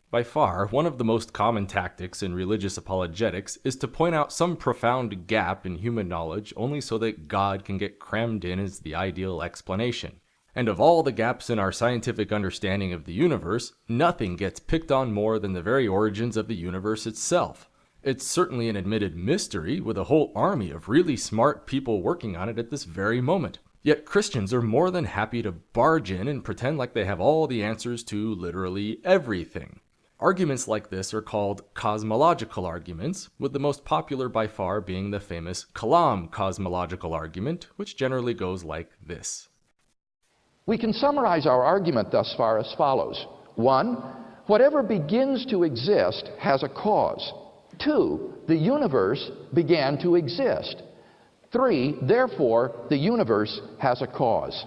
By far, one of the most common tactics in religious apologetics is to point out some profound gap in human knowledge only so that God can get crammed in as the ideal explanation. And of all the gaps in our scientific understanding of the universe, nothing gets picked on more than the very origins of the universe itself. It's certainly an admitted mystery, with a whole army of really smart people working on it at this very moment. Yet Christians are more than happy to barge in and pretend like they have all the answers to literally everything. Arguments like this are called cosmological arguments, with the most popular by far being the famous Kalam cosmological argument, which generally goes like this. We can summarize our argument thus far as follows. 1. Whatever begins to exist has a cause. 2. The universe began to exist. 3. Therefore, the universe has a cause.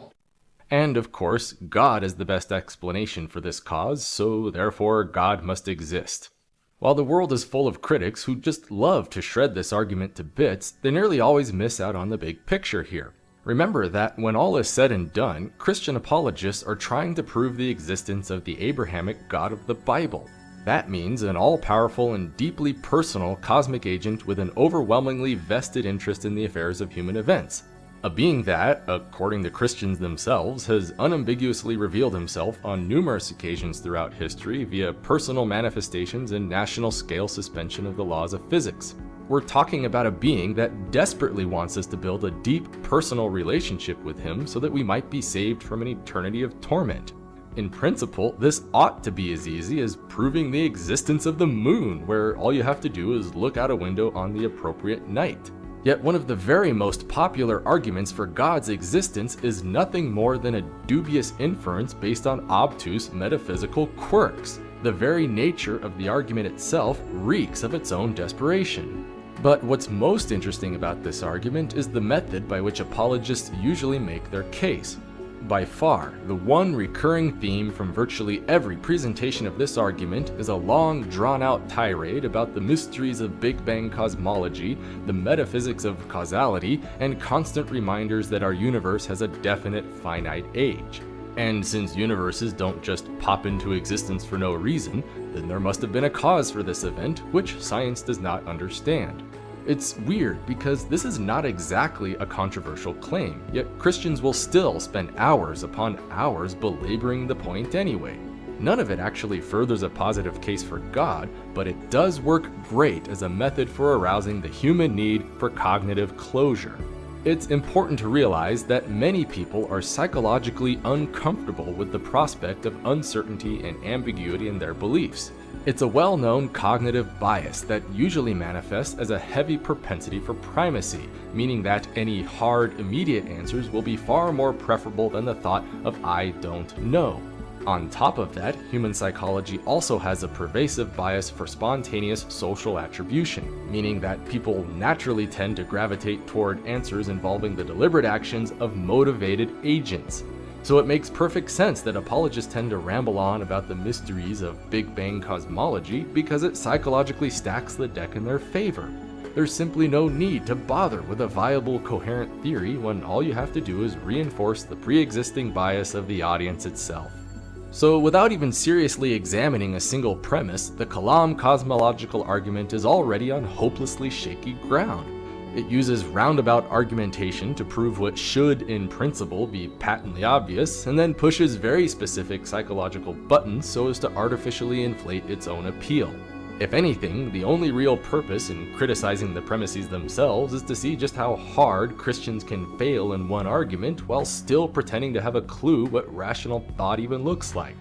And of course, God is the best explanation for this cause, so therefore God must exist. While the world is full of critics who just love to shred this argument to bits, they nearly always miss out on the big picture here. Remember that when all is said and done, Christian apologists are trying to prove the existence of the Abrahamic God of the Bible. That means an all-powerful and deeply personal cosmic agent with an overwhelmingly vested interest in the affairs of human events. A being that, according to Christians themselves, has unambiguously revealed himself on numerous occasions throughout history via personal manifestations and national-scale suspension of the laws of physics. We're talking about a being that desperately wants us to build a deep personal relationship with him so that we might be saved from an eternity of torment. In principle, this ought to be as easy as proving the existence of the moon, where all you have to do is look out a window on the appropriate night. Yet one of the very most popular arguments for God's existence is nothing more than a dubious inference based on obtuse metaphysical quirks. The very nature of the argument itself reeks of its own desperation. But what's most interesting about this argument is the method by which apologists usually make their case. By far, the one recurring theme from virtually every presentation of this argument is a long, drawn-out tirade about the mysteries of Big Bang cosmology, the metaphysics of causality, and constant reminders that our universe has a definite finite age. And since universes don't just pop into existence for no reason, then there must have been a cause for this event, which science does not understand. It's weird because this is not exactly a controversial claim, yet Christians will still spend hours upon hours belaboring the point anyway. None of it actually furthers a positive case for God, but it does work great as a method for arousing the human need for cognitive closure. It's important to realize that many people are psychologically uncomfortable with the prospect of uncertainty and ambiguity in their beliefs. It's a well-known cognitive bias that usually manifests as a heavy propensity for primacy, meaning that any hard, immediate answers will be far more preferable than the thought of "I don't know." On top of that, human psychology also has a pervasive bias for spontaneous social attribution, meaning that people naturally tend to gravitate toward answers involving the deliberate actions of motivated agents. So it makes perfect sense that apologists tend to ramble on about the mysteries of Big Bang cosmology because it psychologically stacks the deck in their favor. There's simply no need to bother with a viable, coherent theory when all you have to do is reinforce the pre-existing bias of the audience itself. So without even seriously examining a single premise, the Kalam cosmological argument is already on hopelessly shaky ground. It uses roundabout argumentation to prove what should, in principle, be patently obvious, and then pushes very specific psychological buttons so as to artificially inflate its own appeal. If anything, the only real purpose in criticizing the premises themselves is to see just how hard Christians can fail in one argument while still pretending to have a clue what rational thought even looks like.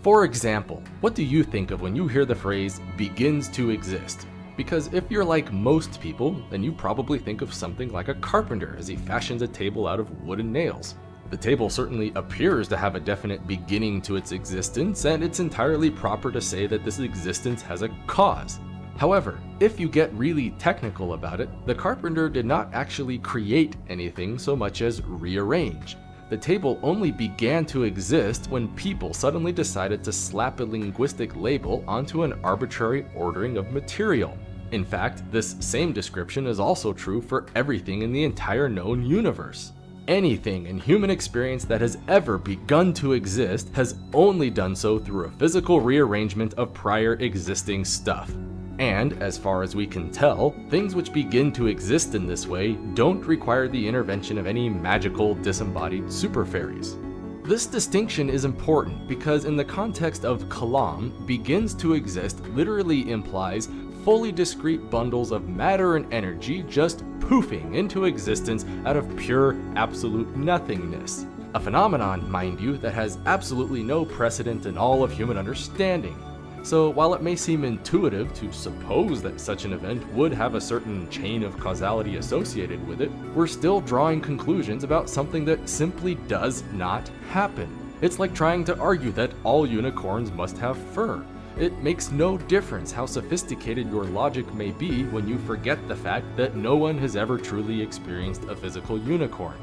For example, what do you think of when you hear the phrase "begins to exist"? Because if you're like most people, then you probably think of something like a carpenter as he fashions a table out of wood and nails. The table certainly appears to have a definite beginning to its existence, and it's entirely proper to say that this existence has a cause. However, if you get really technical about it, the carpenter did not actually create anything so much as rearrange. The table only began to exist when people suddenly decided to slap a linguistic label onto an arbitrary ordering of material. In fact, this same description is also true for everything in the entire known universe. anything in human experience that has ever begun to exist has only done so through a physical rearrangement of prior existing stuff. And, as far as we can tell, things which begin to exist in this way don't require the intervention of any magical, disembodied super fairies. This distinction is important because in the context of kalam, begins to exist literally implies fully discrete bundles of matter and energy just poofing into existence out of pure, absolute nothingness. A phenomenon, mind you, that has absolutely no precedent in all of human understanding. So while it may seem intuitive to suppose that such an event would have a certain chain of causality associated with it, we're still drawing conclusions about something that simply does not happen. It's like trying to argue that all unicorns must have fur. It makes no difference how sophisticated your logic may be when you forget the fact that no one has ever truly experienced a physical unicorn.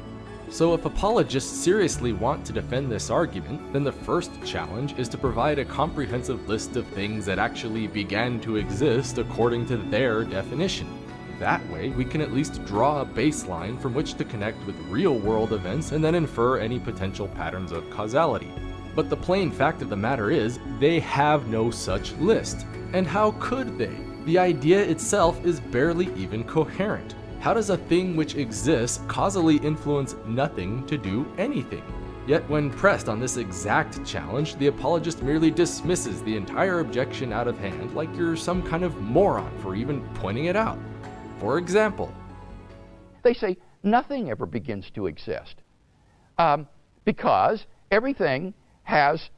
So if apologists seriously want to defend this argument, then the first challenge is to provide a comprehensive list of things that actually began to exist according to their definition. That way, we can at least draw a baseline from which to connect with real-world events and then infer any potential patterns of causality. But the plain fact of the matter is, they have no such list. And how could they? The idea itself is barely even coherent. How does a thing which exists causally influence nothing to do anything? Yet when pressed on this exact challenge, the apologist merely dismisses the entire objection out of hand like you're some kind of moron for even pointing it out. For example, they say nothing ever begins to exist because everything has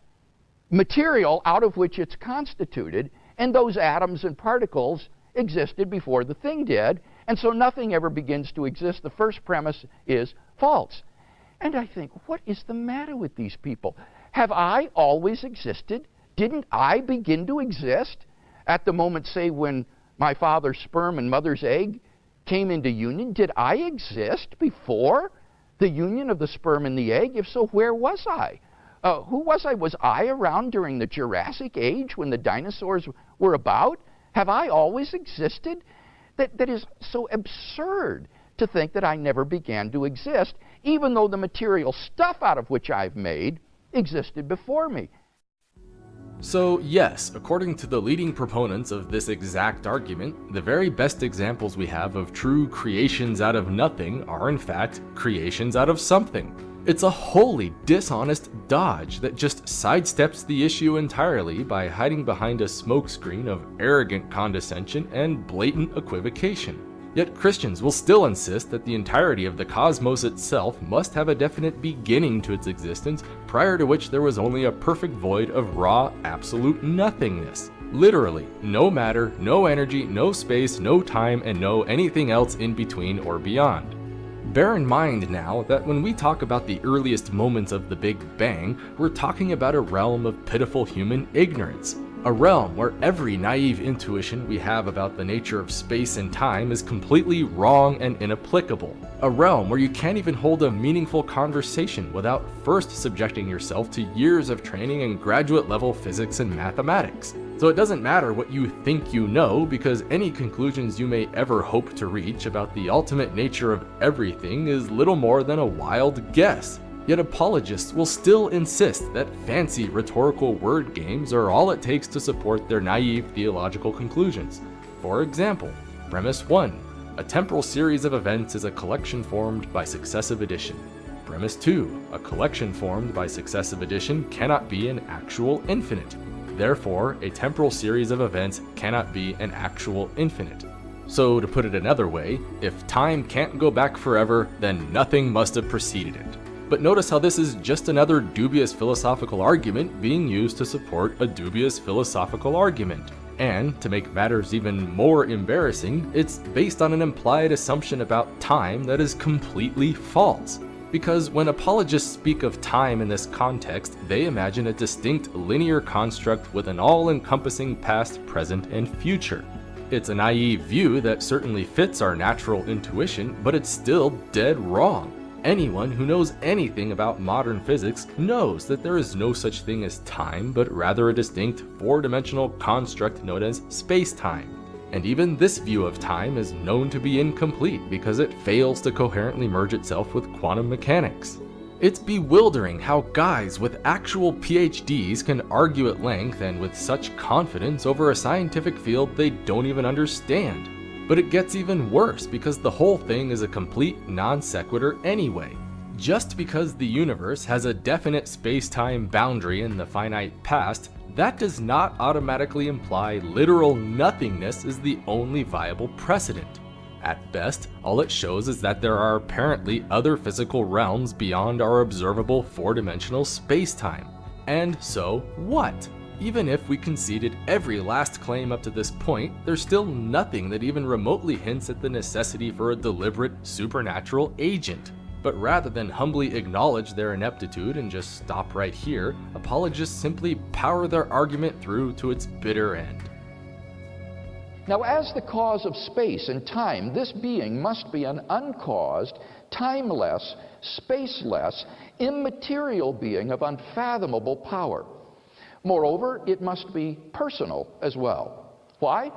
material out of which it's constituted, and those atoms and particles existed before the thing did, and so nothing ever begins to exist. The first premise is false. And I think, what is the matter with these people? Have I always existed? Didn't I begin to exist at the moment, say, when my father's sperm and mother's egg came into union? Did I exist before the union of the sperm and the egg? If so, where was I? Who was I? Was I around during the Jurassic Age when the dinosaurs were about? Have I always existed? That is so absurd to think that I never began to exist, even though the material stuff out of which I've made existed before me. So yes, according to the leading proponents of this exact argument, the very best examples we have of true creations out of nothing are in fact creations out of something. It's a wholly dishonest dodge that just sidesteps the issue entirely by hiding behind a smokescreen of arrogant condescension and blatant equivocation. Yet Christians will still insist that the entirety of the cosmos itself must have a definite beginning to its existence, prior to which there was only a perfect void of raw, absolute nothingness. Literally, no matter, no energy, no space, no time, and no anything else in between or beyond. Bear in mind now that when we talk about the earliest moments of the Big Bang, we're talking about a realm of pitiful human ignorance. A realm where every naive intuition we have about the nature of space and time is completely wrong and inapplicable. A realm where you can't even hold a meaningful conversation without first subjecting yourself to years of training in graduate level physics and mathematics. So it doesn't matter what you think you know, because any conclusions you may ever hope to reach about the ultimate nature of everything is little more than a wild guess. Yet apologists will still insist that fancy rhetorical word games are all it takes to support their naive theological conclusions. For example, Premise 1. A temporal series of events is a collection formed by successive addition. Premise 2. A collection formed by successive addition cannot be an actual infinite. Therefore, a temporal series of events cannot be an actual infinite. So, to put it another way, if time can't go back forever, then nothing must have preceded it. But notice how this is just another dubious philosophical argument being used to support a dubious philosophical argument. And, to make matters even more embarrassing, it's based on an implied assumption about time that is completely false. Because when apologists speak of time in this context, they imagine a distinct linear construct with an all-encompassing past, present, and future. It's a naive view that certainly fits our natural intuition, but it's still dead wrong. Anyone who knows anything about modern physics knows that there is no such thing as time, but rather a distinct four-dimensional construct known as space-time. And even this view of time is known to be incomplete because it fails to coherently merge itself with quantum mechanics. It's bewildering how guys with actual PhDs can argue at length and with such confidence over a scientific field they don't even understand. But it gets even worse because the whole thing is a complete non sequitur anyway. Just because the universe has a definite space-time boundary in the finite past, that does not automatically imply literal nothingness is the only viable precedent. At best, all it shows is that there are apparently other physical realms beyond our observable four-dimensional space-time. And so what? Even if we conceded every last claim up to this point, there's still nothing that even remotely hints at the necessity for a deliberate supernatural agent. But rather than humbly acknowledge their ineptitude and just stop right here, apologists simply power their argument through to its bitter end. Now, as the cause of space and time, this being must be an uncaused, timeless, spaceless, immaterial being of unfathomable power. Moreover, it must be personal as well. Why?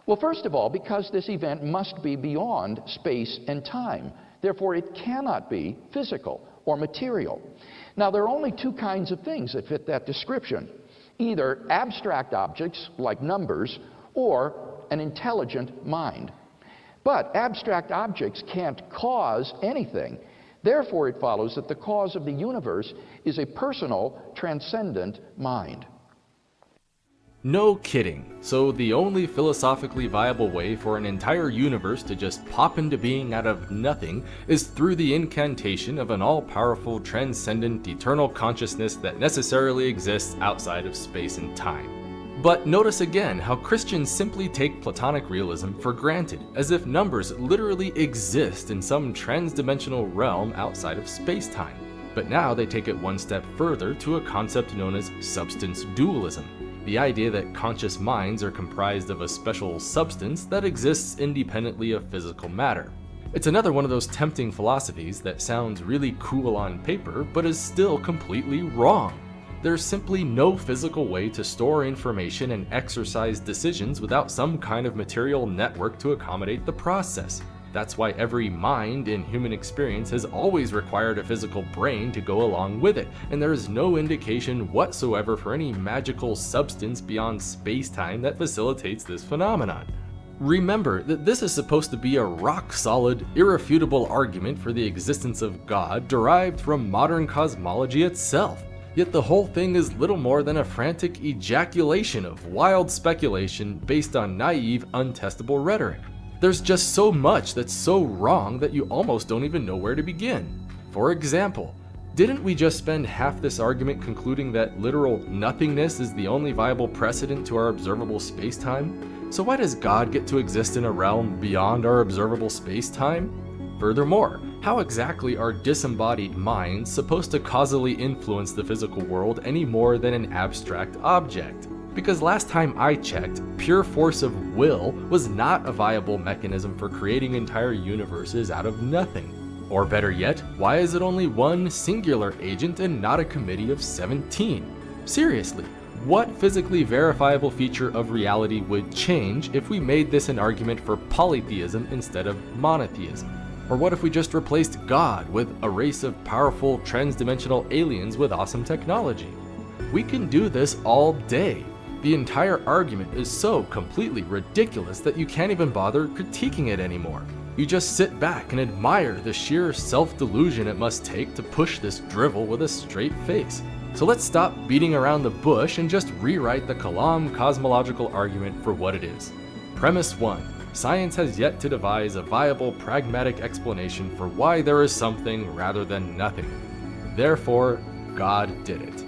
Well, first of all, because this event must be beyond space and time. Therefore, it cannot be physical or material. Now, there are only two kinds of things that fit that description. Either abstract objects, like numbers, or an intelligent mind. But abstract objects can't cause anything. Therefore, it follows that the cause of the universe is a personal, transcendent mind. No kidding. So the only philosophically viable way for an entire universe to just pop into being out of nothing is through the incantation of an all-powerful, transcendent, eternal consciousness that necessarily exists outside of space and time. But notice again how Christians simply take Platonic realism for granted, as if numbers literally exist in some trans-dimensional realm outside of space-time. But now they take it one step further to a concept known as substance dualism. The idea that conscious minds are comprised of a special substance that exists independently of physical matter. It's another one of those tempting philosophies that sounds really cool on paper, but is still completely wrong. There's simply no physical way to store information and exercise decisions without some kind of material network to accommodate the process. That's why every mind in human experience has always required a physical brain to go along with it, and there is no indication whatsoever for any magical substance beyond space-time that facilitates this phenomenon. Remember that this is supposed to be a rock-solid, irrefutable argument for the existence of God derived from modern cosmology itself. Yet the whole thing is little more than a frantic ejaculation of wild speculation based on naive, untestable rhetoric. There's just so much that's so wrong that you almost don't even know where to begin. For example, didn't we just spend half this argument concluding that literal nothingness is the only viable precedent to our observable space-time? So why does God get to exist in a realm beyond our observable space-time? Furthermore, how exactly are disembodied minds supposed to causally influence the physical world any more than an abstract object? Because last time I checked, pure force of will was not a viable mechanism for creating entire universes out of nothing. Or better yet, why is it only one singular agent and not a committee of 17? Seriously, what physically verifiable feature of reality would change if we made this an argument for polytheism instead of monotheism? Or what if we just replaced God with a race of powerful trans-dimensional aliens with awesome technology? We can do this all day. The entire argument is so completely ridiculous that you can't even bother critiquing it anymore. You just sit back and admire the sheer self-delusion it must take to push this drivel with a straight face. So let's stop beating around the bush and just rewrite the Kalam cosmological argument for what it is. Premise 1. Science has yet to devise a viable pragmatic explanation for why there is something rather than nothing. Therefore, God did it.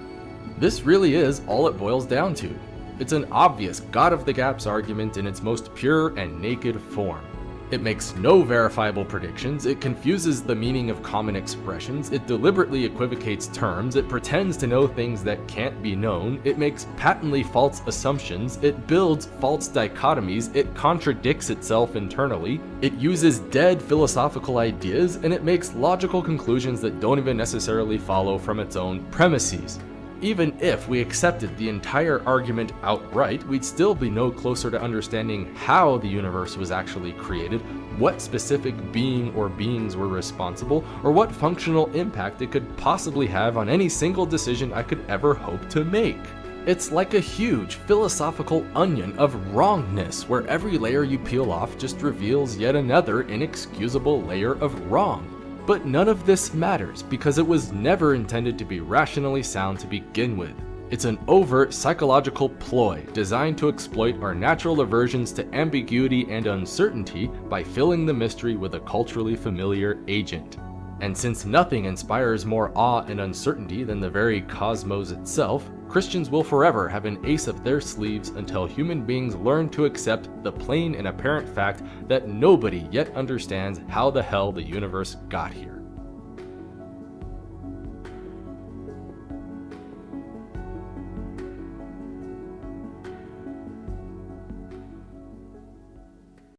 This really is all it boils down to. It's an obvious God of the Gaps argument in its most pure and naked form. It makes no verifiable predictions, it confuses the meaning of common expressions, it deliberately equivocates terms, it pretends to know things that can't be known, it makes patently false assumptions, it builds false dichotomies, it contradicts itself internally, it uses dead philosophical ideas, and it makes logical conclusions that don't even necessarily follow from its own premises. Even if we accepted the entire argument outright, we'd still be no closer to understanding how the universe was actually created, what specific being or beings were responsible, or what functional impact it could possibly have on any single decision I could ever hope to make. It's like a huge philosophical onion of wrongness, where every layer you peel off just reveals yet another inexcusable layer of wrong. But none of this matters, because it was never intended to be rationally sound to begin with. It's an overt psychological ploy designed to exploit our natural aversions to ambiguity and uncertainty by filling the mystery with a culturally familiar agent. And since nothing inspires more awe and uncertainty than the very cosmos itself, Christians will forever have an ace up their sleeves until human beings learn to accept the plain and apparent fact that nobody yet understands how the hell the universe got here.